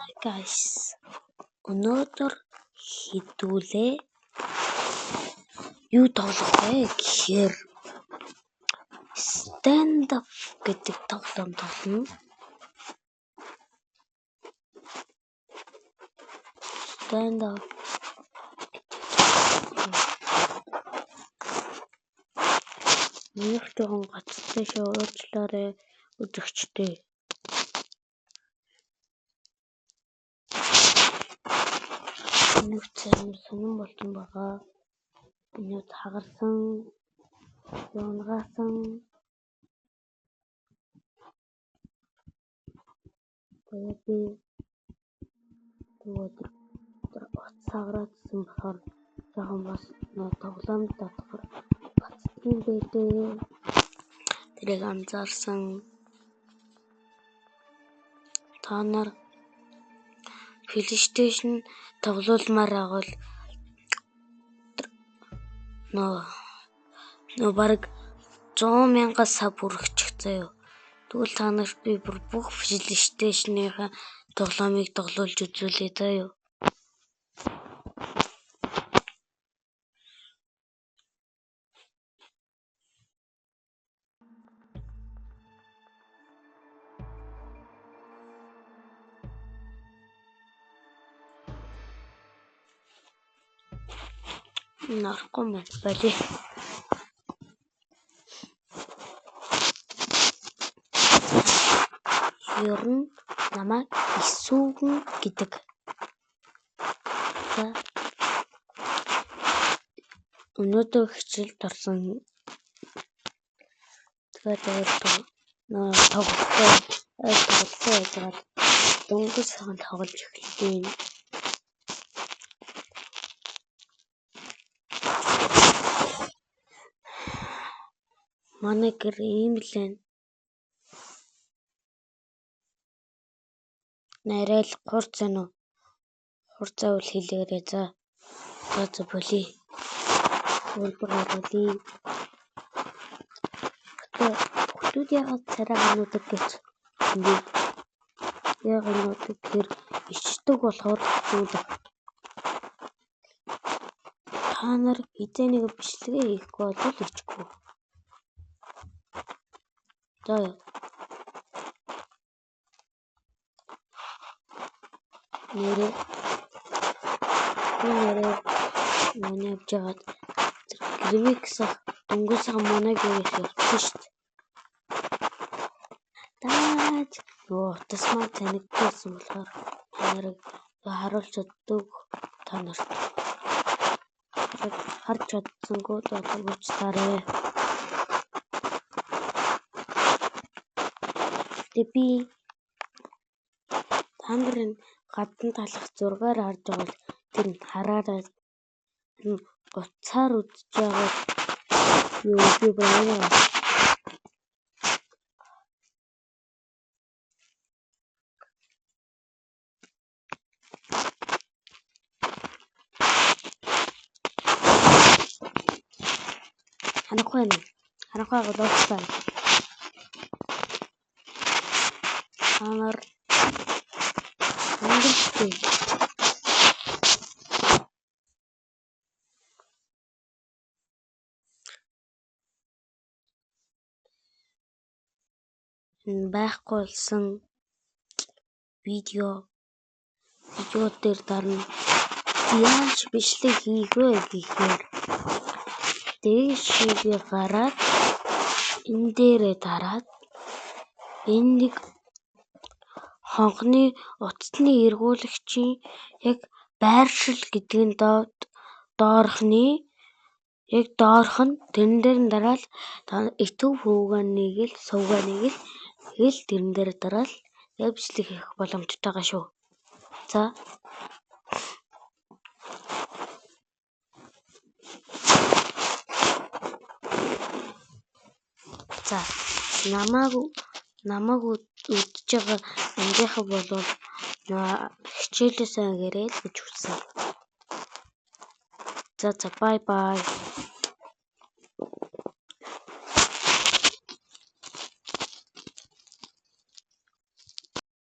Hi guys, өнөөдөр хэдүүлээ юу тоглох вэ гэхээр stand up гэдэг тоглоом тоглоно. Stand up нэг жоохон гацтай шоуруулчлаарэ үзэгчтэй. Нэг цаана сонирн болсон байгаа. Минут хагарсан, юунгасан. Тэгээд уцааграадсан болохоор жоохон бас тоглоом татхаар бацдгийн бэлээ. Тэрийг анзаарсан. Та нар PlayStation тоглоулмаар агал нөө баг 100,000 саб хүрчих заяа. Тэгвэл та нарт би бүх PlayStation-ийнхаа тоглоомыг тоглуулж үзүүлээ заяа. Нарахгүй мэн болий. Ер нь намайг Исүүгэн гэдэг. Өнөөдөр хичээлд орсон. Тэгээд тоглолтоо яагаад дөнгөж цагаан тоглож эхэлсэн. Манай гэр ийм л байна. Нарай л хурц байна уу? Хурцаа үл хэлээрэй за. За болий. Болий. Хүүхдүүд яагаад царай гануудаг гэж юм. Яагаад гануудаг гэхээр ичдэг болохоор хүүдэг. Та нар хизээ нэг бичлэгээ хийхгүй бол ичгүй. За нэрээ манай авчаад гэрмиксах дөнгөсөө манай гэрээс явчихсан шүү дээ. Тааж тасмаа танигдсан болохоор нарыг харуулж чаддаг та нарт. Харж чадсангүй боловч би та нарын гадна талах зургаар харж байгаа бол тэр нь хараарай. Уцаар үзэж байгаа юу би байна. Харахгүй голоостай. Амар ангилтай. Байхгүй болсон видео дээр дарна. Яаж бичлэг хийх вэ гэхээр дээшээ гараад энэ дээрээ дараад энэ нэг хонхны утасны эргүүлэгчийн яг байршил гэдэг нь доорх нь тэрэн дээр нь дараал итв хөвгөө нэг л сувгаа нэг л тэрэн дээр дараал яг бичлэг хийх боломжтой байгаа шүү. За намайг үдчихэж байгаа ангийнхаа болвол хичээлээсээ гэрэл гэж хүссэн. За бай.